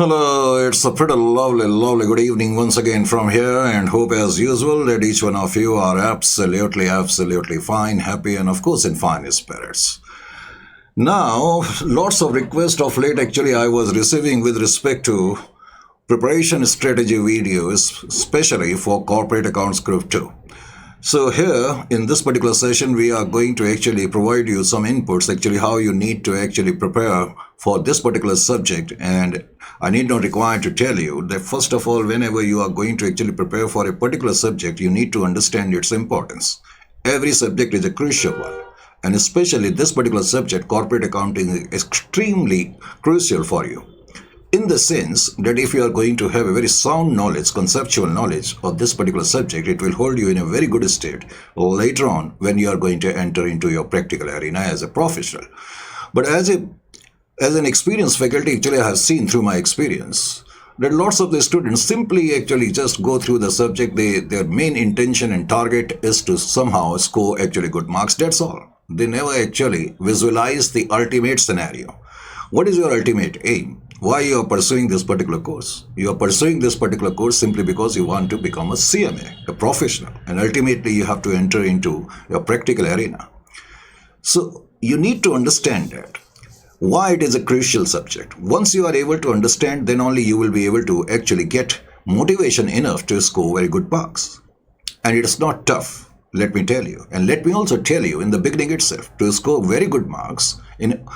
Hello, it's a pretty lovely good evening once again from here, and hope as usual that each one of you are absolutely fine, happy, and of course in fine spirits. Now, lots of requests of late actually I was receiving with respect to preparation strategy videos, especially for corporate accounts group 2. So here in this particular session we are going to actually provide you some inputs actually how you need to actually prepare for this particular subject, and I need not require to tell you that first of all whenever you are going to actually prepare for a particular subject you need to understand its importance. Every subject is a crucial one, and especially this particular subject corporate accounting is extremely crucial for you, in the sense that if you are going to have a very sound knowledge, conceptual knowledge of this particular subject, it will hold you in a very good state later on when you are going to enter into your practical arena as a professional. But as an experienced faculty, actually I have seen through my experience that lots of the students simply actually just go through the subject. Their main intention and target is to somehow score actually good marks. That's all. They never actually visualize the ultimate scenario. What is your ultimate aim? Why you are pursuing this particular course? You are pursuing this particular course simply because you want to become a CMA, a professional, and ultimately you have to enter into your practical arena. So you need to understand that why it is a crucial subject. Once you are able to understand, then only you will be able to actually get motivation enough to score very good marks. And it is not tough, let me tell you. And let me also tell you in the beginning itself, to score very good marks in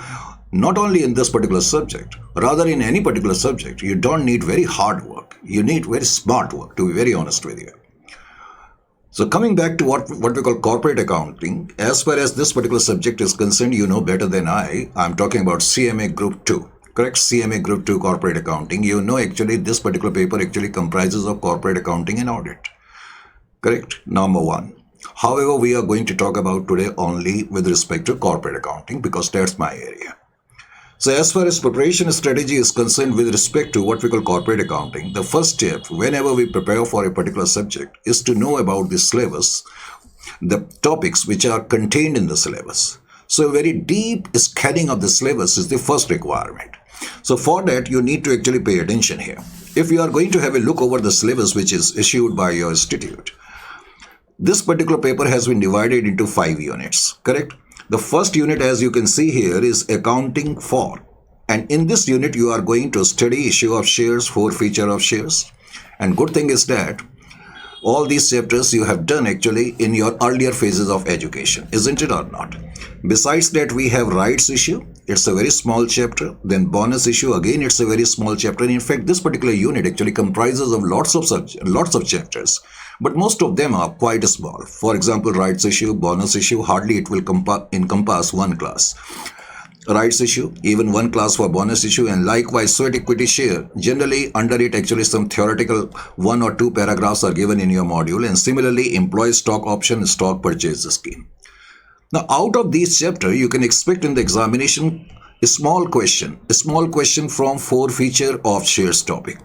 not only in this particular subject, rather in any particular subject, you don't need very hard work. You need very smart work, to be very honest with you. So coming back to what we call corporate accounting, as far as this particular subject is concerned, you know better than I'm talking about CMA Group 2. Correct? CMA Group 2 corporate accounting. You know actually this particular paper actually comprises of corporate accounting and audit. Correct? Number one. However, we are going to talk about today only with respect to corporate accounting because that's my area. So as far as preparation strategy is concerned with respect to what we call corporate accounting, the first step whenever we prepare for a particular subject is to know about the syllabus, the topics which are contained in the syllabus. So a very deep scanning of the syllabus is the first requirement. So for that you need to actually pay attention here. If you are going to have a look over the syllabus which is issued by your institute, this particular paper has been divided into 5 units, correct? The first unit, as you can see here, is accounting for. And in this unit, you are going to study issue of shares, forfeiture of shares. And good thing is that all these chapters you have done actually in your earlier phases of education, isn't it or not? Besides that, we have rights issue. It's a very small chapter. Then bonus issue, again, it's a very small chapter. In fact, this particular unit actually comprises of lots of chapters. But most of them are quite small. For example, rights issue, bonus issue, hardly it will encompass one class. Rights issue, even one class for bonus issue, and likewise sweat equity share. Generally under it actually some theoretical 1 or 2 paragraphs are given in your module, and similarly employee stock option, stock purchase scheme. Now out of these chapters you can expect in the examination a small question from forfeiture of shares topic.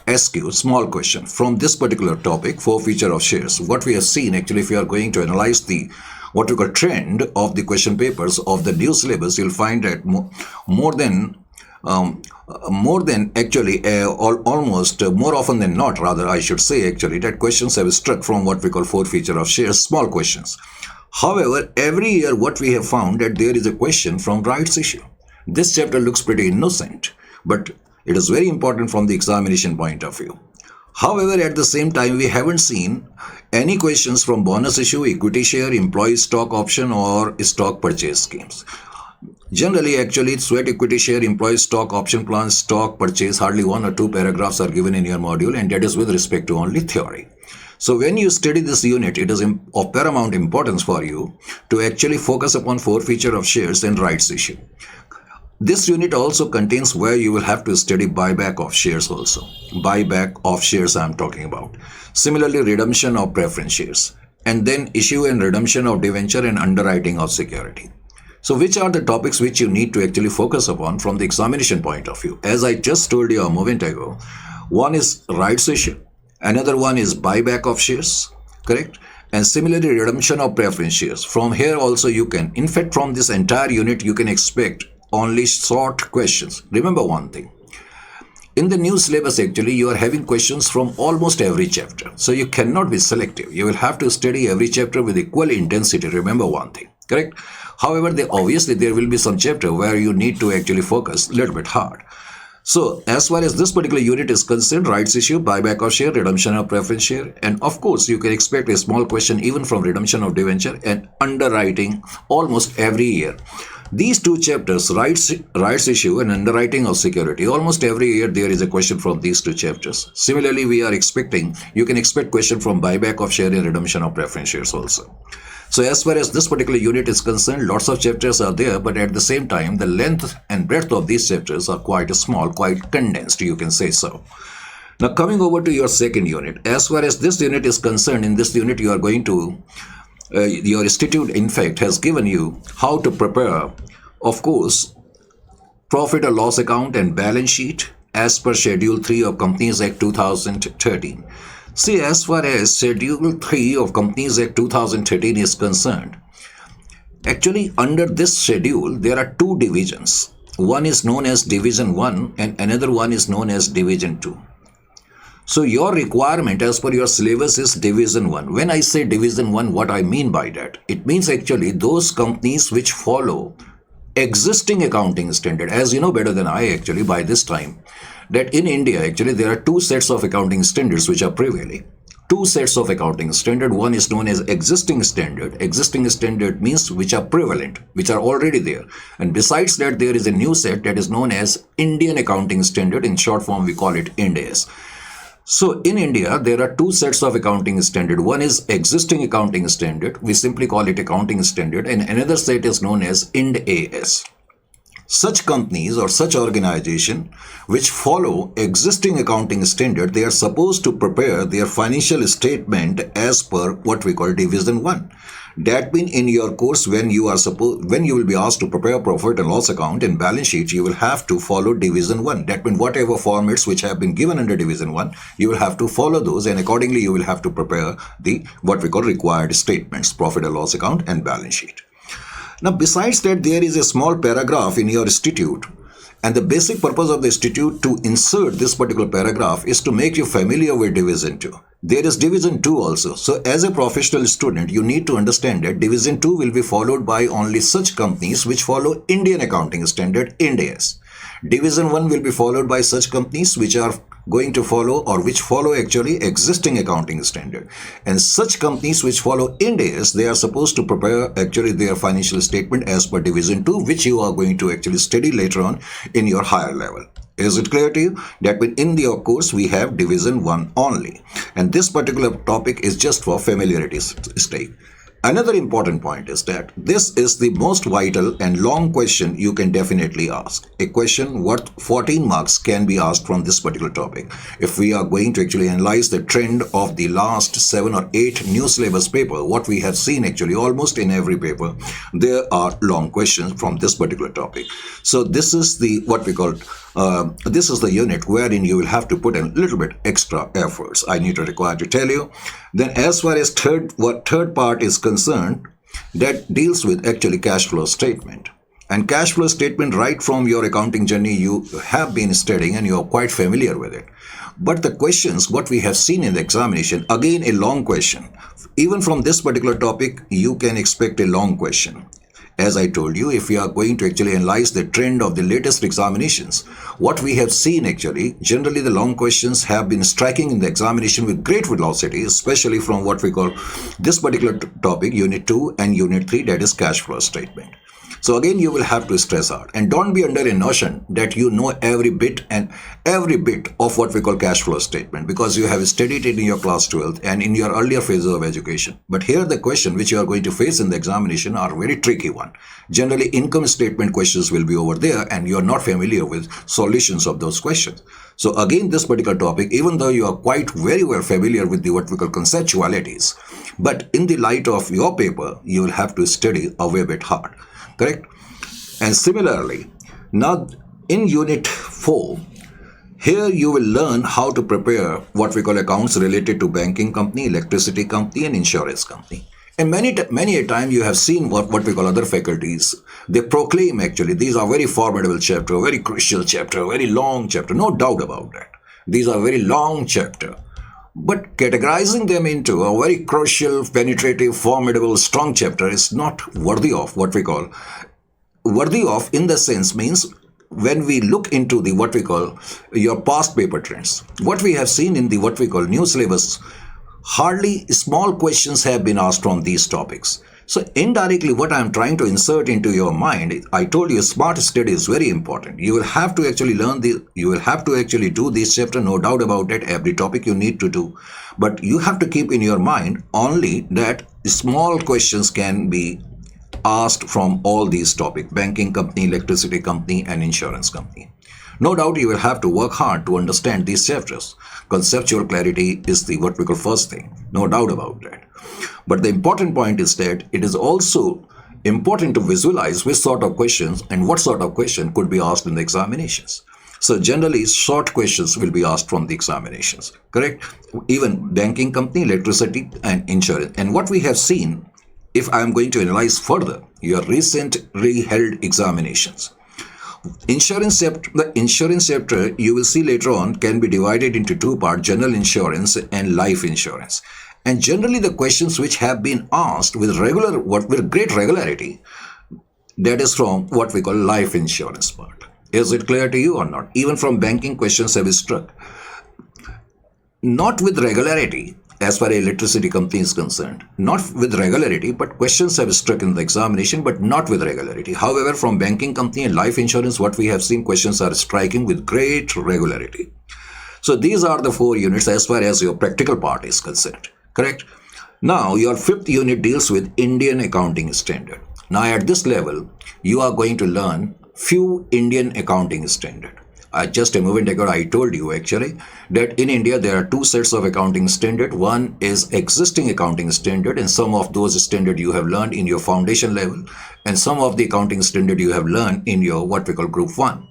Ask you small question from this particular topic, forfeiture of shares. What we have seen actually, if you are going to analyze the what we call trend of the question papers of the new syllabus, you'll find that more often than not, rather I should say actually, that questions have struck from what we call forfeiture of shares, small questions. However, every year what we have found that there is a question from rights issue. This chapter looks pretty innocent, but it is very important from the examination point of view. However, at the same time, we haven't seen any questions from bonus issue, equity share, employee stock option, or stock purchase schemes. Generally, actually, sweat equity share, employee stock option plan, stock purchase, hardly 1 or 2 paragraphs are given in your module, and that is with respect to only theory. So when you study this unit, it is of paramount importance for you to actually focus upon forfeiture of shares and rights issue. This unit also contains where you will have to study buyback of shares also. Buyback of shares I am talking about. Similarly, redemption of preference shares. And then issue and redemption of debenture and underwriting of security. So which are the topics which you need to actually focus upon from the examination point of view? As I just told you a moment ago, one is rights issue. Another one is buyback of shares. Correct? And similarly, redemption of preference shares. From here also you can, in fact, from this entire unit you can expect only short questions. Remember one thing. In the new syllabus, actually, you are having questions from almost every chapter. So you cannot be selective. You will have to study every chapter with equal intensity. Remember one thing, correct? However, obviously there will be some chapter where you need to actually focus a little bit hard. So as far as this particular unit is concerned, rights issue, buyback of share, redemption of preference share, and of course you can expect a small question even from redemption of debenture and underwriting almost every year. These two chapters, rights issue and underwriting of security, almost every year there is a question from these two chapters. Similarly, you can expect question from buyback of share and redemption of preference shares also. So as far as this particular unit is concerned, lots of chapters are there, but at the same time, the length and breadth of these chapters are quite small, quite condensed, you can say so. Now coming over to your second unit, as far as this unit is concerned, in this unit you are going to, your institute in fact has given you how to prepare, of course, profit or loss account and balance sheet as per Schedule 3 of Companies Act 2013. See, as far as Schedule 3 of Companies Act 2013 is concerned, actually under this schedule there are two divisions. One is known as Division 1 and another one is known as Division 2. So your requirement as per your syllabus is Division 1. When I say Division 1, what I mean by that? It means actually those companies which follow existing accounting standard. As you know better than I actually by this time, that in India actually there are two sets of accounting standards which are prevailing. Two sets of accounting standard. One is known as existing standard. Existing standard means which are prevalent, which are already there. And besides that, there is a new set that is known as Indian accounting standard. In short form, we call it Ind AS. So in India, there are two sets of accounting standard. One is existing accounting standard. We simply call it accounting standard. And another set is known as Ind AS. Such companies or such organization which follow existing accounting standard, they are supposed to prepare their financial statement as per what we call Division 1. That means in your course, when you will be asked to prepare profit and loss account and balance sheet, you will have to follow Division 1. That means whatever formats which have been given under Division 1, you will have to follow those, and accordingly you will have to prepare the what we call required statements, profit and loss account and balance sheet. Now, besides that, there is a small paragraph in your institute, and the basic purpose of the institute to insert this particular paragraph is to make you familiar with Division 2. There is Division 2 also. So, as a professional student, you need to understand that Division 2 will be followed by only such companies which follow Indian accounting standard, Ind AS. Division 1 will be followed by such companies which are going to follow or which follow actually existing accounting standard. And such companies which follow Ind AS, they are supposed to prepare actually their financial statement as per Division 2, which you are going to actually study later on in your higher level. Is it clear to you? That in your course we have Division 1 only. And this particular topic is just for familiarity's sake. Another important point is that this is the most vital and long question you can definitely ask. A question worth 14 marks can be asked from this particular topic. If we are going to actually analyze the trend of the last 7 or 8 new syllabus paper, what we have seen actually almost in every paper, there are long questions from this particular topic. So this is the what we call this is the unit wherein you will have to put a little bit extra efforts. I need to require to tell you. Then as far as third part is concerned, that deals with actually cash flow statement. And cash flow statement, right from your accounting journey, you have been studying and you are quite familiar with it. But the questions, what we have seen in the examination, again a long question. Even from this particular topic, you can expect a long question. As I told you, if we are going to actually analyze the trend of the latest examinations, what we have seen actually, generally the long questions have been striking in the examination with great velocity, especially from what we call this particular topic, Unit 2 and Unit 3, that is cash flow statement. So again, you will have to stress out and don't be under a notion that you know every bit of what we call cash flow statement because you have studied it in your class 12th and in your earlier phases of education. But here the question which you are going to face in the examination are very tricky one. Generally, income statement questions will be over there and you are not familiar with solutions of those questions. So again, this particular topic, even though you are quite very well familiar with the what we call conceptualities, but in the light of your paper, you will have to study a way bit hard. Correct? And similarly, now in Unit 4, here you will learn how to prepare what we call accounts related to banking company, electricity company and insurance company. And many a time you have seen what we call other faculties. They proclaim actually these are very formidable chapter, very crucial chapter, very long chapter. No doubt about that. These are very long chapter. But categorizing them into a very crucial, penetrative, formidable, strong chapter is not worthy of what we call worthy of in the sense means when we look into the what we call your past paper trends. What we have seen in the what we call new syllabus, hardly small questions have been asked on these topics. So indirectly what I am trying to insert into your mind, I told you smart study is very important. You will have to actually you will have to actually do this chapter, no doubt about it, every topic you need to do. But you have to keep in your mind only that small questions can be asked from all these topics: banking company, electricity company, and insurance company. No doubt you will have to work hard to understand these chapters. Conceptual clarity is the what we call first thing, no doubt about that. But the important point is that it is also important to visualize which sort of questions and what sort of question could be asked in the examinations. So generally short questions will be asked from the examinations, correct? Even banking company, electricity, and insurance. And what we have seen, if I am going to analyze further your recently held examinations, the insurance chapter you will see later on can be divided into two parts: general insurance and life insurance. And generally the questions which have been asked with great regularity, that is from what we call life insurance part. Is it clear to you or not? Even from banking questions have struck. Not with regularity, as far as electricity company is concerned. Not with regularity, but questions have struck in the examination, but not with regularity. However, from banking company and life insurance, what we have seen, questions are striking with great regularity. So these are the 4 units as far as your practical part is concerned, correct? Now, your 5th unit deals with Indian accounting standard. Now, at this level, you are going to learn few Indian accounting standard. Just a moment ago, I told you actually that in India, there are 2 sets of accounting standard. One is existing accounting standard, and some of those standard you have learned in your foundation level, and some of the accounting standard you have learned in your what we call group 1.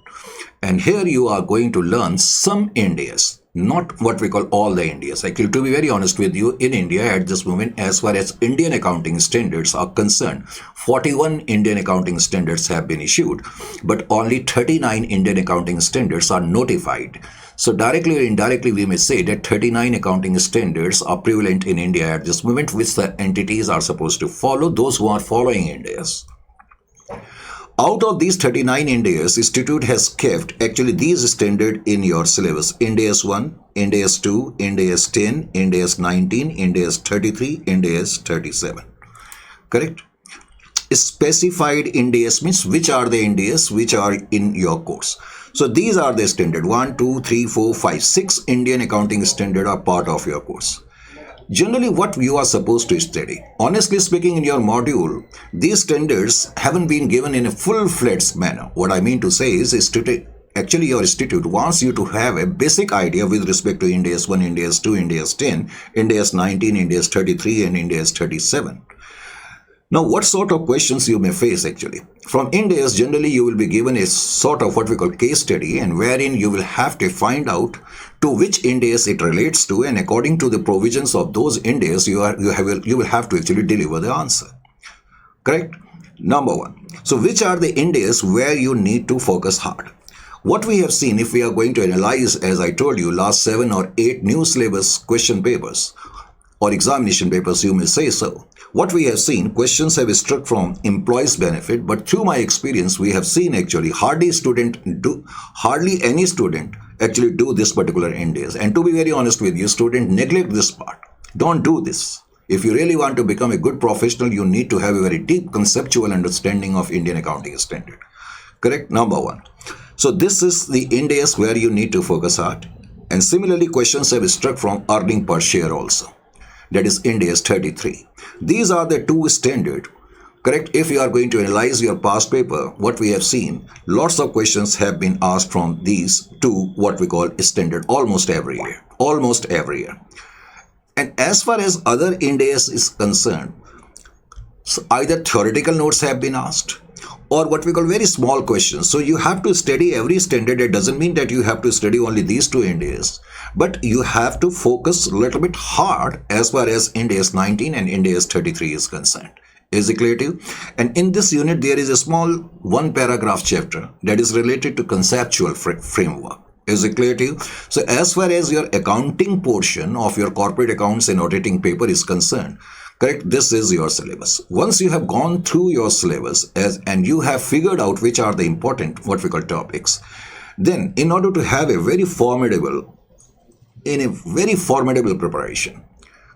And here you are going to learn some Indias, not what we call all the Indias. Actually, to be very honest with you, in India at this moment, as far as Indian accounting standards are concerned, 41 Indian accounting standards have been issued, but only 39 Indian accounting standards are notified. So directly or indirectly, we may say that 39 accounting standards are prevalent in India at this moment, which the entities are supposed to follow, those who are following Indias. Out of these 39 Indias, Institute has kept actually these standard in your syllabus: Indias 1, Indias 2, Indias 10, Indias 19, Indias 33, Indias 37. Correct? Specified Indias means which are the Indias which are in your course. So these are the standard: 1, 2, 3, 4, 5, 6 Indian accounting standard are part of your course. Generally, what you are supposed to study, honestly speaking, in your module, these standards haven't been given in a full-fledged manner. What I mean to say is, actually your institute wants you to have a basic idea with respect to Indias 1, Indias 2, Indias 10, Indias 19, Indias 33, and Indias 37. Now, what sort of questions you may face actually? From Indias, generally you will be given a sort of what we call case study, and wherein you will have to find out to which Indias it relates to, and according to the provisions of those Indias, you will have to actually deliver the answer. Correct? Number 1. So, which are the Indias where you need to focus hard? What we have seen, if we are going to analyze, as I told you, last 7 or 8 new syllabus question papers or examination papers, you may say so. What we have seen, questions have struck from employees' benefit, but through my experience, we have seen actually hardly any student actually do this particular Indias. And to be very honest with you, student, neglect this part. Don't do this. If you really want to become a good professional, you need to have a very deep conceptual understanding of Indian accounting standard. Correct? Number 1. So this is the Indias where you need to focus hard. And similarly, questions have struck from earning per share also. That is Indias 33. These are the 2 standard. Correct? If you are going to analyze your past paper, what we have seen, lots of questions have been asked from these 2 what we call standard almost every year. Almost every year. And as far as other Indias is concerned, so either theoretical notes have been asked, or what we call very small questions. So you have to study every standard. It doesn't mean that you have to study only these two Indias, but you have to focus a little bit hard as far as India's 19 and India's 33 is concerned. Is it clear to you? And in this unit, there is a small one paragraph chapter that is related to conceptual framework. Is it clear to you? So as far as your accounting portion of your corporate accounts and auditing paper is concerned, correct, this is your syllabus. Once you have gone through your syllabus and you have figured out which are the important, what we call topics, then in order to have a very formidable preparation,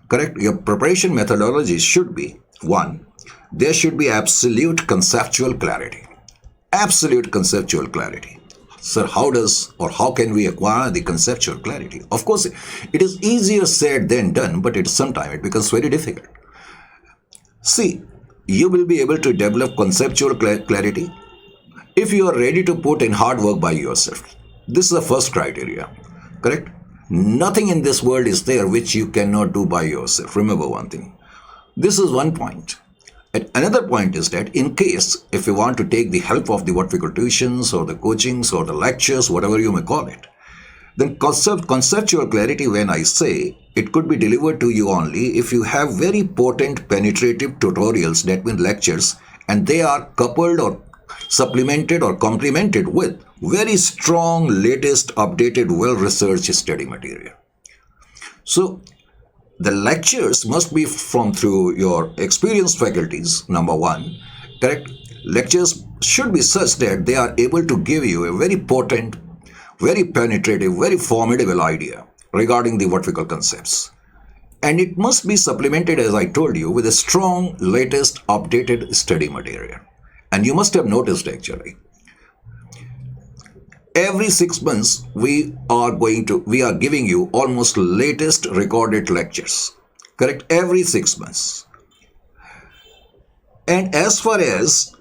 correct, your preparation methodology should be, one, there should be absolute conceptual clarity. Absolute conceptual clarity. Sir, how can we acquire the conceptual clarity? Of course, it is easier said than done, but sometimes it becomes very difficult. See, you will be able to develop conceptual clarity if you are ready to put in hard work by yourself. This is the first criteria, correct? Nothing in this world is there which you cannot do by yourself. Remember one thing. This is one point. And another point is that in case if you want to take the help of the what we call tuitions or the coachings or the lectures, whatever you may call it, then conceptual clarity, when I say, it could be delivered to you only if you have very potent penetrative tutorials, that mean lectures, and they are coupled or supplemented or complemented with very strong, latest, updated, well-researched study material. So the lectures must be from through your experienced faculties, number one, correct? Lectures should be such that they are able to give you a very potent, very penetrative, very formidable idea regarding the what we call concepts. And it must be supplemented, as I told you, with a strong, latest, updated study material. And you must have noticed actually, every 6 months, we are giving you almost latest recorded lectures, correct? Every 6 months. And as far as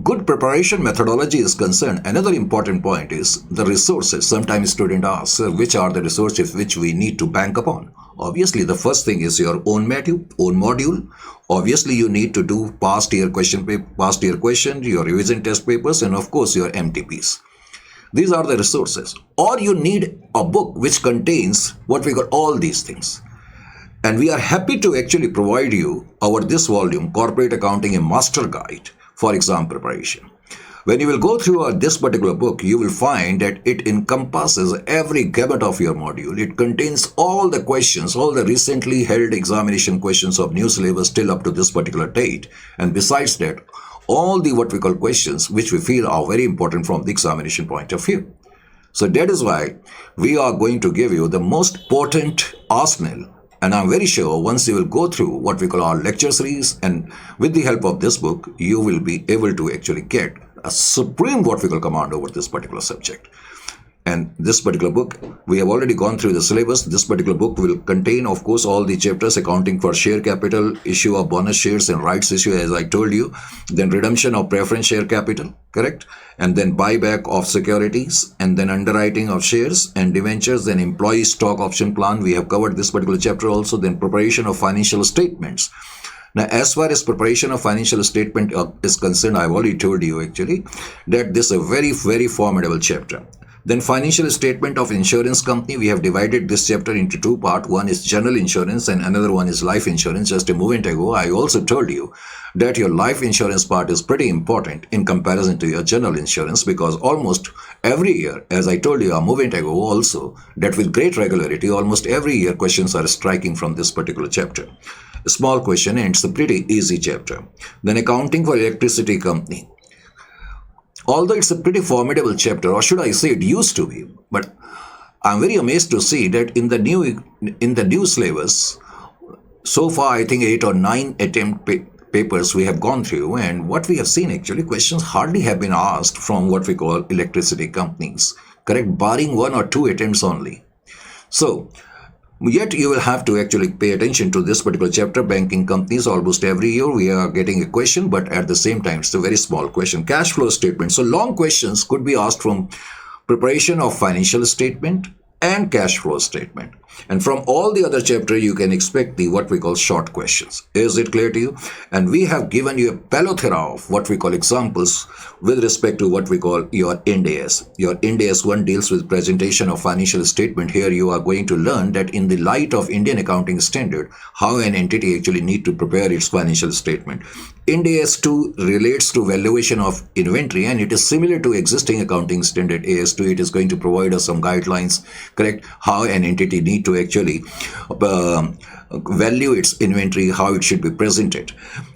good preparation methodology is concerned, another important point is the resources. Sometimes students ask, sir, which are the resources which we need to bank upon? Obviously, the first thing is your own module. Obviously, you need to do past year question, your revision test papers, and of course, your MTPs. These are the resources. Or you need a book which contains what we call all these things. And we are happy to actually provide you this volume, Corporate Accounting, a Master Guide for Exam Preparation. When you will go through this particular book, you will find that it encompasses every gamut of your module. It contains all the questions, all the recently held examination questions of new syllabus till up to this particular date. And besides that, all the what we call questions which we feel are very important from the examination point of view. So that is why we are going to give you the most potent arsenal. And I'm very sure once you will go through what we call our lecture series, and with the help of this book, you will be able to actually get a supreme what we call command over this particular subject. And this particular book, we have already gone through the syllabus. This particular book will contain, of course, all the chapters accounting for share capital, issue of bonus shares and rights issue, as I told you, then redemption of preference share capital, correct? And then buyback of securities, and then underwriting of shares and debentures, then employee stock option plan. We have covered this particular chapter also. Then preparation of financial statements. Now, as far as preparation of financial statement is concerned, I've already told you actually that this is a very, very formidable chapter. Then financial statement of insurance company, we have divided this chapter into two parts. One is general insurance and another one is life insurance. Just a moment ago, I also told you that your life insurance part is pretty important in comparison to your general insurance, because almost every year, as I told you a moment ago also, that with great regularity, almost every year questions are striking from this particular chapter. A small question, and it's a pretty easy chapter. Then accounting for electricity company. Although it's a pretty formidable chapter, or should I say it used to be, but I'm very amazed to see that in the new syllabus, so far I think 8 or 9 papers we have gone through, and what we have seen actually, questions hardly have been asked from what we call electricity companies, correct, barring 1 or 2 attempts only. So yet you will have to actually pay attention to this particular chapter. Banking companies, almost every year we are getting a question, but at the same time it's a very small question. Cash flow statement. So long questions could be asked from preparation of financial statement, and cash flow statement. And from all the other chapter, you can expect the what we call short questions. Is it clear to you? And we have given you a plethora of what we call examples with respect to what we call your Ind AS. Your Ind AS 1 deals with presentation of financial statement. Here you are going to learn that in the light of Indian accounting standard, how an entity actually need to prepare its financial statement. Ind AS 2 relates to valuation of inventory, and it is similar to existing accounting standard AS2. It is going to provide us some guidelines, correct, how an entity need to actually value its inventory, how it should be presented.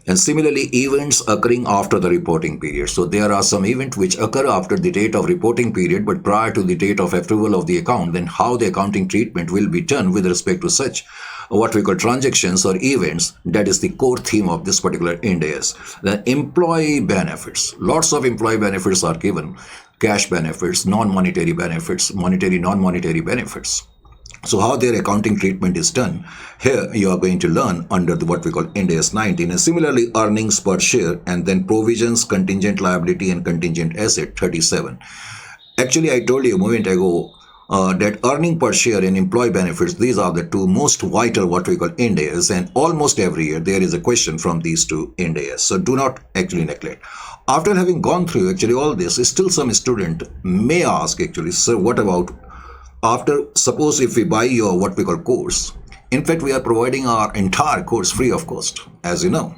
And similarly, events occurring after the reporting period. So there are some events which occur after the date of reporting period but prior to the date of approval of the account. Then how the accounting treatment will be done with respect to such what we call transactions or events. That is the core theme of this particular Ind AS. The employee benefits, lots of employee benefits are given, cash benefits, non-monetary benefits, monetary, non-monetary benefits. So how their accounting treatment is done, here you are going to learn under the what we call Ind AS 19. And similarly, earnings per share, and then provisions, contingent liability and contingent asset 37. Actually, I told you a moment ago that earning per share and employee benefits, these are the two most vital what we call Ind AS, and almost every year there is a question from these two Ind AS. So do not actually neglect. After having gone through actually all this, still some student may ask actually, sir, what about after, suppose if we buy your what we call course. In fact, we are providing our entire course free of cost, as you know.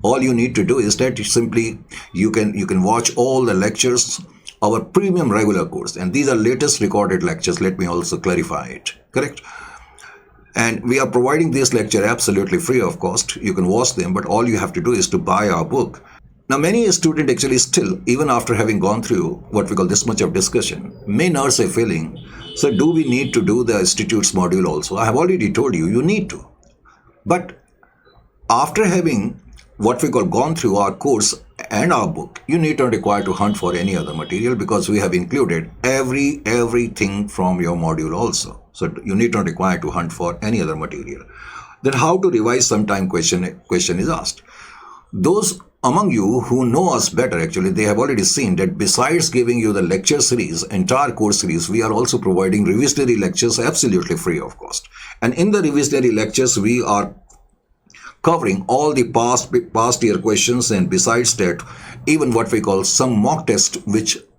All you need to do is that simply you can watch all the lectures, our premium regular course, and these are latest recorded lectures. Let me also clarify it, correct? And we are providing this lecture absolutely free of cost. You can watch them, but all you have to do is to buy our book. Now, many students actually still, even after having gone through what we call this much of discussion, may nurse a feeling, so do we need to do the institutes module also? I have already told you, you need to. But after having what we call gone through our course and our book, you need not require to hunt for any other material, because we have included everything from your module also. So you need not require to hunt for any other material. Then how to revise sometime question is asked. Those among you who know us better, actually, they have already seen that besides giving you the lecture series, entire course series, we are also providing revisionary lectures absolutely free of cost. And in the revisionary lectures, we are covering all the past year questions, and besides that, even what we call some mock test,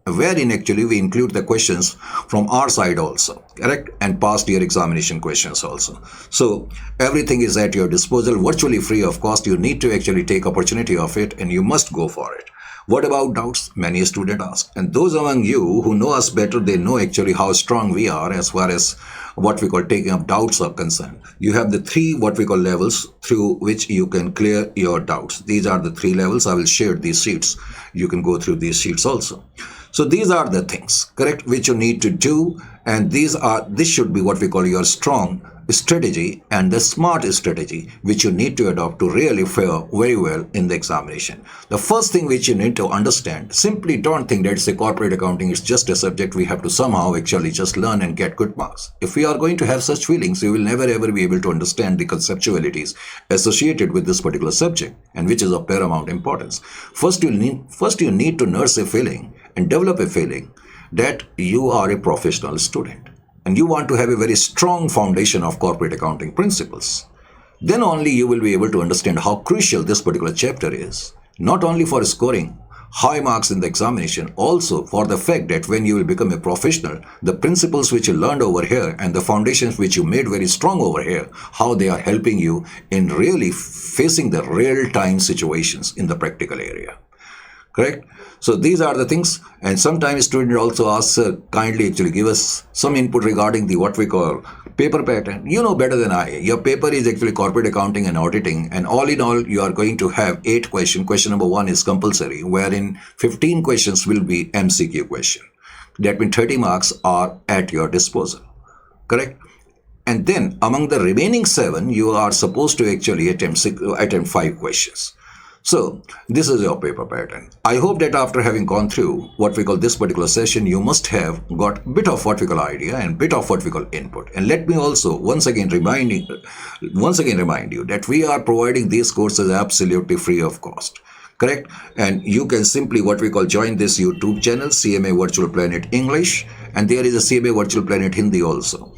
wherein actually we include the questions from our side also, correct, and past year examination questions also. So everything is at your disposal, virtually free of cost. You need to actually take opportunity of it, and you must go for it. What about doubts? Many students ask, and those among you who know us better, they know actually how strong we are as far as what we call taking up doubts are concerned. You have the three what we call levels through which you can clear your doubts. These are the three levels. I will share these sheets. You can go through these sheets also. So these are the things, correct, which you need to do, and this should be what we call your strong strategy and the smart strategy which you need to adopt to really fare very well in the examination. The first thing which you need to understand, simply don't think that it's a corporate accounting, it's just a subject we have to somehow actually just learn and get good marks. If we are going to have such feelings, you will never ever be able to understand the conceptualities associated with this particular subject, and which is of paramount importance. First you need to nurse a feeling and develop a feeling that you are a professional student and you want to have a very strong foundation of corporate accounting principles. Then only you will be able to understand how crucial this particular chapter is, not only for scoring high marks in the examination, also for the fact that when you will become a professional, the principles which you learned over here and the foundations which you made very strong over here, how they are helping you in really facing the real-time situations in the practical area. Correct? So these are the things, and sometimes students also ask, kindly actually give us some input regarding the what we call paper pattern. You know better than I. Your paper is actually corporate accounting and auditing, and all in all, you are going to have 8 questions. Question number 1 is compulsory, wherein 15 questions will be MCQ question. That means 30 marks are at your disposal. Correct? And then among the remaining 7, you are supposed to actually attempt 5 questions. So this is your paper pattern. I hope that after having gone through what we call this particular session, you must have got a bit of what we call idea and bit of what we call input. And let me also once again remind you that we are providing these courses absolutely free of cost. correct? And you can simply what we call join this YouTube channel, CMA Virtual Planet English, and there is a CMA Virtual Planet Hindi also.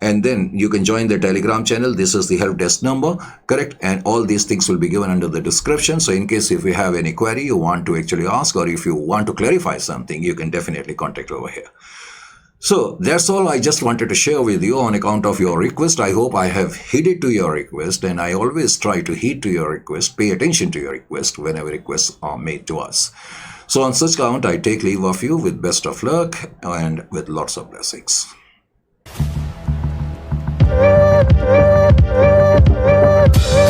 And then you can join the Telegram channel. This is the help desk number, correct? And all these things will be given under the description. So in case if you have any query you want to actually ask, or if you want to clarify something, you can definitely contact over here. So that's all I just wanted to share with you on account of your request. I hope I have heeded to your request, and I always try to heed to your request, pay attention to your request whenever requests are made to us. So on such count, I take leave of you with best of luck and with lots of blessings. Thank you.